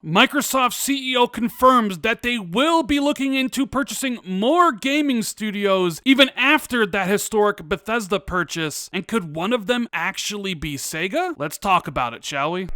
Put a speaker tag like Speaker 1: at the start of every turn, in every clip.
Speaker 1: Microsoft CEO confirms that they will be looking into purchasing more gaming studios even after that historic Bethesda purchase. And could one of them actually be Sega? Let's talk about it, shall we?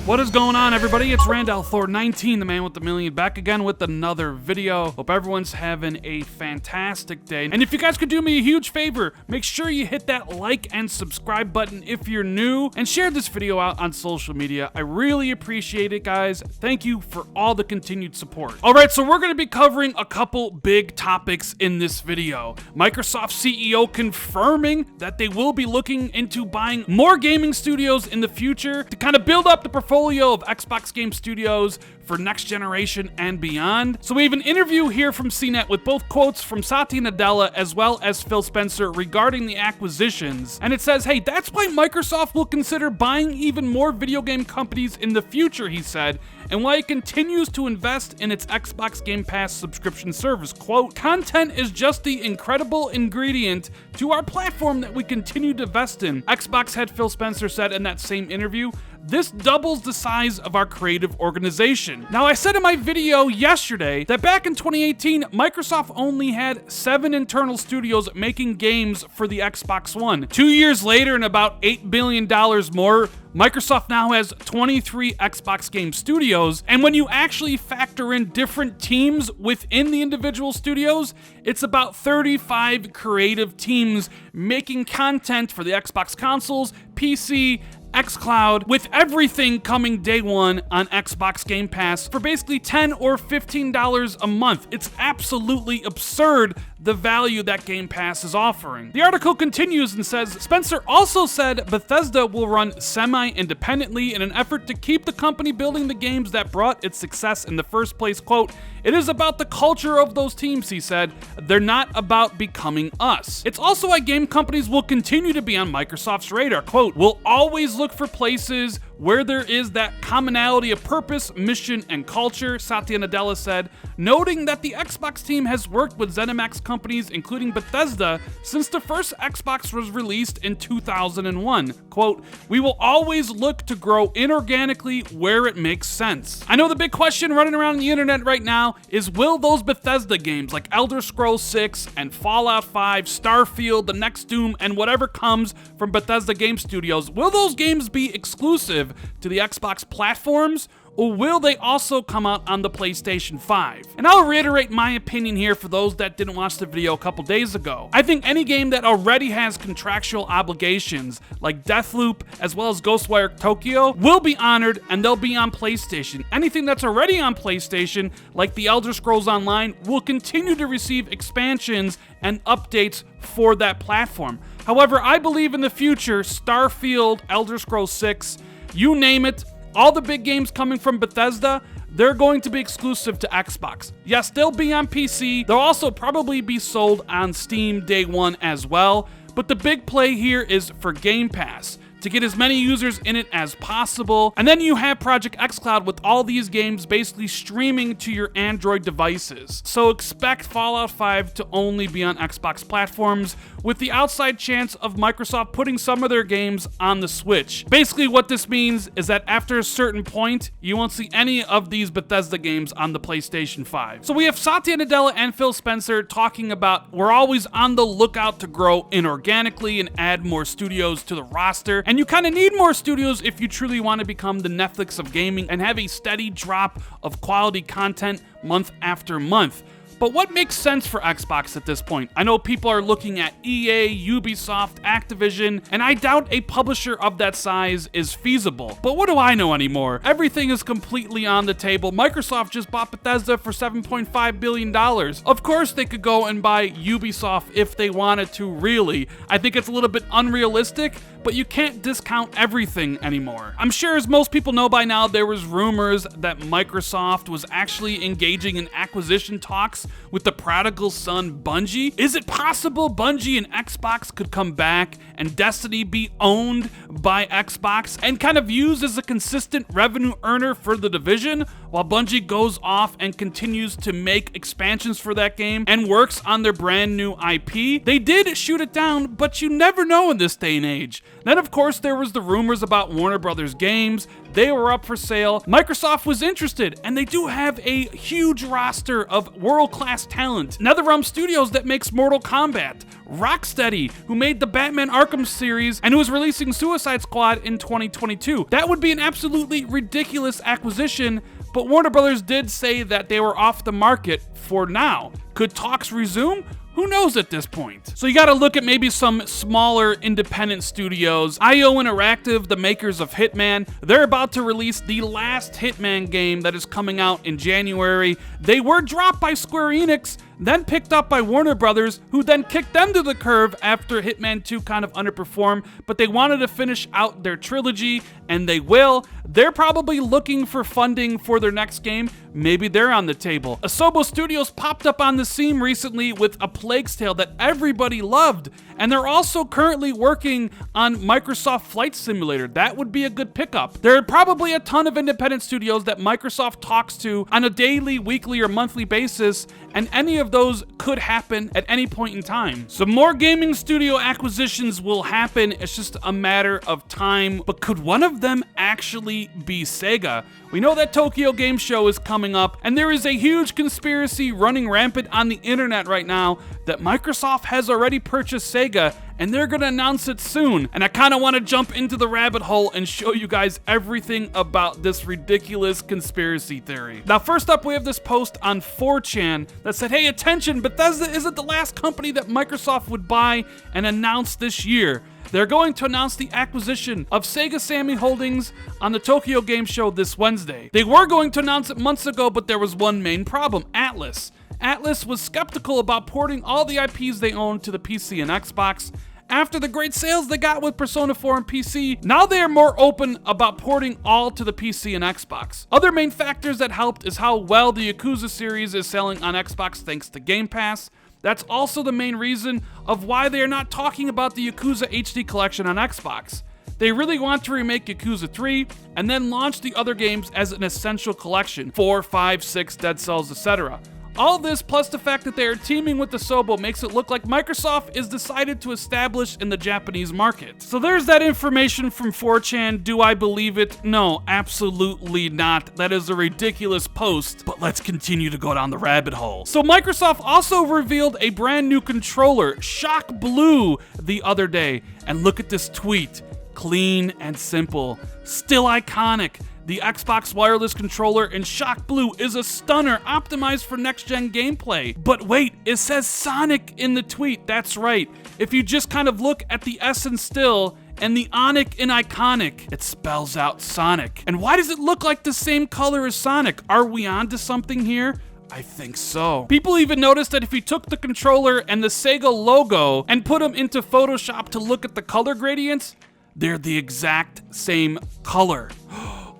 Speaker 1: What is going on, everybody? It's Randall Thor 19, the man with the million, back again with another video. Hope everyone's having a fantastic day. And if you guys could do me a huge favor, make sure you hit that like and subscribe button if you're new, and share this video out on social media. I really appreciate it, guys. Thank you for all the continued support. All right, so we're going to be covering a couple big topics in this video. Microsoft CEO confirming that they will be looking into buying more gaming studios in the future to kind of build up the portfolio of Xbox Game Studios for next generation and beyond. So we have an interview here from CNET with both quotes from Satya Nadella as well as Phil Spencer regarding the acquisitions. And it says, hey, that's why Microsoft will consider buying even more video game companies in the future, he said, and why it continues to invest in its Xbox Game Pass subscription service. Quote, content is just the incredible ingredient to our platform that we continue to invest in. Xbox head Phil Spencer said in that same interview, this doubles the size of our creative organization. Now, I said in my video yesterday that back in 2018, Microsoft only had 7 internal studios making games for the Xbox One. 2 years later and about $8 billion more, Microsoft now has 23 Xbox Game Studios, and when you actually factor in different teams within the individual studios, it's about 35 creative teams making content for the Xbox consoles, PC, xCloud, with everything coming day one on Xbox Game Pass for basically $10 or $15 a month. It's absolutely absurd, the value that Game Pass is offering. The article continues and says, Spencer also said Bethesda will run semi-independently in an effort to keep the company building the games that brought its success in the first place. Quote, it is about the culture of those teams, he said. They're not about becoming us. It's also why game companies will continue to be on Microsoft's radar. Quote, we'll always look for places where there is that commonality of purpose, mission, and culture, Satya Nadella said, noting that the Xbox team has worked with ZeniMax companies, including Bethesda, since the first Xbox was released in 2001. Quote, we will always look to grow inorganically where it makes sense. I know the big question running around the internet right now is, will those Bethesda games like Elder Scrolls 6 and Fallout 5, Starfield, the next Doom, and whatever comes from Bethesda Game Studios, will those games be exclusive to the Xbox platforms, or will they also come out on the PlayStation 5? And I'll reiterate my opinion here for those that didn't watch the video a couple days ago. I think any game that already has contractual obligations, like Deathloop as well as Ghostwire Tokyo, will be honored and they'll be on PlayStation. Anything that's already on PlayStation, like the Elder Scrolls Online, will continue to receive expansions and updates for that platform. However, I believe in the future, Starfield, Elder Scrolls 6, you name it, all the big games coming from Bethesda, they're going to be exclusive to Xbox. Yes, they'll be on PC. They'll also probably be sold on Steam day one as well. But the big play here is for Game Pass, to get as many users in it as possible. And then you have Project xCloud with all these games basically streaming to your Android devices. So expect Fallout 5 to only be on Xbox platforms, with the outside chance of Microsoft putting some of their games on the Switch. Basically what this means is that after a certain point, you won't see any of these Bethesda games on the PlayStation 5. So we have Satya Nadella and Phil Spencer talking about we're always on the lookout to grow inorganically and add more studios to the roster. And you kind of need more studios if you truly want to become the Netflix of gaming and have a steady drop of quality content month after month. But what makes sense for Xbox at this point? I know people are looking at EA, Ubisoft, Activision, and I doubt a publisher of that size is feasible. But what do I know anymore? Everything is completely on the table. Microsoft just bought Bethesda for $7.5 billion. Of course they could go and buy Ubisoft if they wanted to, really. I think it's a little bit unrealistic, but you can't discount everything anymore. I'm sure, as most people know by now, there was rumors that Microsoft was actually engaging in acquisition talks with the prodigal son Bungie? Is it possible Bungie and Xbox could come back and Destiny be owned by Xbox and kind of used as a consistent revenue earner for the division while Bungie goes off and continues to make expansions for that game and works on their brand new IP? They did shoot it down, but you never know in this day and age. Then of course there was the rumors about Warner Brothers games. They were up for sale. Microsoft was interested, and they do have a huge roster of world-class talent. NetherRealm Studios that makes Mortal Kombat. Rocksteady, who made the Batman Arkham series and who is releasing Suicide Squad in 2022. That would be an absolutely ridiculous acquisition, but Warner Brothers did say that they were off the market for now. Could talks resume? Who knows at this point? So you gotta look at maybe some smaller independent studios. IO Interactive, the makers of Hitman, they're about to release the last Hitman game that is coming out in January. They were dropped by Square Enix, then picked up by Warner Brothers, who then kicked them to the curb after Hitman 2 kind of underperformed, but they wanted to finish out their trilogy, and they will. They're probably looking for funding for their next game. Maybe they're on the table. Asobo Studios popped up on the scene recently with a Plague's Tale that everybody loved, and they're also currently working on Microsoft Flight Simulator. That would be a good pickup. There are probably a ton of independent studios that Microsoft talks to on a daily, weekly, or monthly basis, and any of those could happen at any point in time. So more gaming studio acquisitions will happen. It's just a matter of time. But could one of them actually be Sega? We know that Tokyo Game Show is coming up, and there is a huge conspiracy running rampant on the internet right now that Microsoft has already purchased Sega, and they're gonna announce it soon. And I kinda wanna jump into the rabbit hole and show you guys everything about this ridiculous conspiracy theory. Now, first up, we have this post on 4chan that said, hey, attention, Bethesda isn't the last company that Microsoft would buy and announce this year. They're going to announce the acquisition of Sega Sammy Holdings on the Tokyo Game Show this Wednesday. They were going to announce it months ago, but there was one main problem: Atlas. Atlas was skeptical about porting all the IPs they own to the PC and Xbox. After the great sales they got with Persona 4 and PC, now they are more open about porting all to the PC and Xbox. Other main factors that helped is how well the Yakuza series is selling on Xbox thanks to Game Pass. That's also the main reason of why they are not talking about the Yakuza HD collection on Xbox. They really want to remake Yakuza 3 and then launch the other games as an essential collection, 4, 5, 6, Dead Cells, etc. All this, plus the fact that they are teaming with Asobo, makes it look like Microsoft is decided to establish in the Japanese market. So there's that information from 4chan. Do I believe it? No, absolutely not. That is a ridiculous post, but let's continue to go down the rabbit hole. So Microsoft also revealed a brand new controller, Shock Blue, the other day. And look at this tweet. Clean and simple. Still iconic. The Xbox wireless controller in Shock Blue is a stunner, optimized for next-gen gameplay. But wait, it says Sonic in the tweet. That's right. If you just kind of look at the S in still and the Onic in iconic, it spells out Sonic. And why does it look like the same color as Sonic? Are we onto something here? I think so. People even noticed that if you took the controller and the Sega logo and put them into Photoshop to look at the color gradients, they're the exact same color.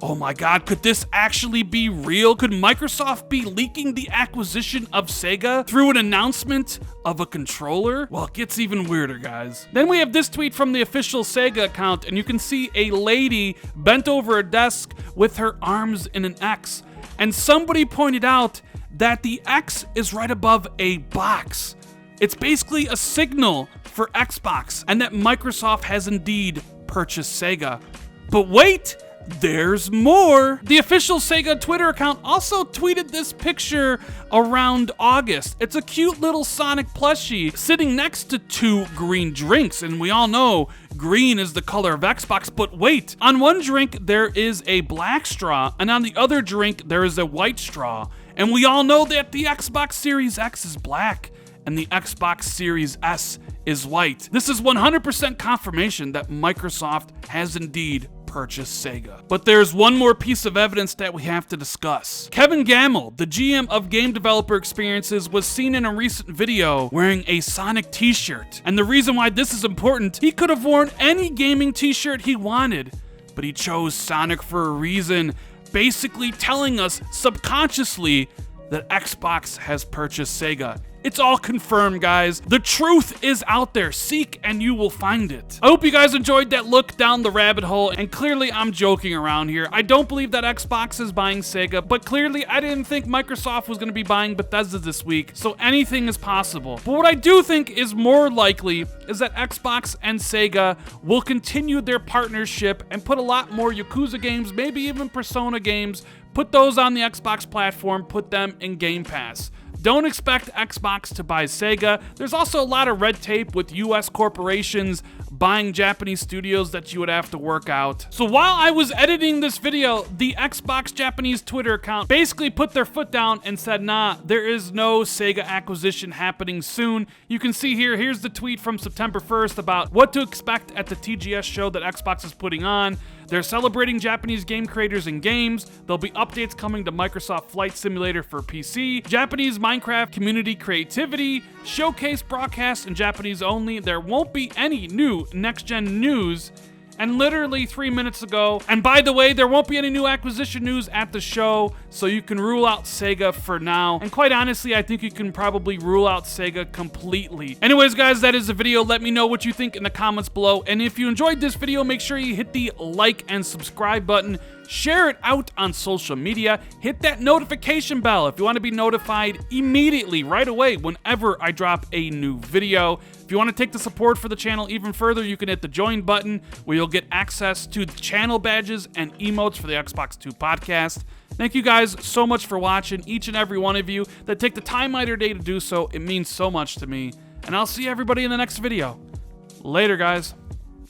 Speaker 1: Oh my god, could this actually be real? Could Microsoft be leaking the acquisition of Sega through an announcement of a controller? Well, it gets even weirder, guys. Then we have this tweet from the official Sega account, and you can see a lady bent over a desk with her arms in an X. And somebody pointed out that the X is right above a box. It's basically a signal for Xbox, and that Microsoft has indeed purchased Sega. But wait! There's more! The official Sega Twitter account also tweeted this picture around August. It's a cute little Sonic plushie sitting next to 2 green drinks, and we all know green is the color of Xbox, but wait! On one drink there is a black straw, and on the other drink there is a white straw. And we all know that the Xbox Series X is black, and the Xbox Series S is white. This is 100% confirmation that Microsoft has indeed purchase Sega. But there's one more piece of evidence that we have to discuss. Kevin Gamble, the GM of Game Developer Experiences, was seen in a recent video wearing a Sonic t-shirt. And the reason why this is important, he could have worn any gaming t-shirt he wanted, but he chose Sonic for a reason, basically telling us subconsciously that Xbox has purchased Sega. It's all confirmed, guys. The truth is out there. Seek and you will find it. I hope you guys enjoyed that look down the rabbit hole, and clearly I'm joking around here. I don't believe that Xbox is buying Sega, but clearly I didn't think Microsoft was going to be buying Bethesda this week, so anything is possible. But what I do think is more likely is that Xbox and Sega will continue their partnership and put a lot more Yakuza games, maybe even Persona games, put those on the Xbox platform, put them in Game Pass. Don't expect Xbox to buy Sega. There's also a lot of red tape with US corporations buying Japanese studios that you would have to work out. So while I was editing this video, the Xbox Japanese Twitter account basically put their foot down and said, nah, there is no Sega acquisition happening soon. You can see here, here's the tweet from September 1st about what to expect at the TGS show that Xbox is putting on. They're celebrating Japanese game creators and games. There'll be updates coming to Microsoft Flight Simulator for PC, Japanese Minecraft community creativity, showcase broadcasts in Japanese only. There won't be any new next-gen news. And literally 3 minutes ago, and by the way, there won't be any new acquisition news at the show, so you can rule out Sega for now. And quite honestly, I think you can probably rule out Sega completely. Anyways, guys, that is the video. Let me know what you think in the comments below. And if you enjoyed this video, make sure you hit the like and subscribe button. Share it out on social media. Hit that notification bell if you want to be notified immediately, right away, whenever I drop a new video. If you want to take the support for the channel even further, you can hit the join button where you'll get access to the channel badges and emotes for the Xbox 2 podcast. Thank you guys so much for watching, each and every one of you that take the time out of your day to do so. It means so much to me. And I'll see everybody in the next video. Later, guys.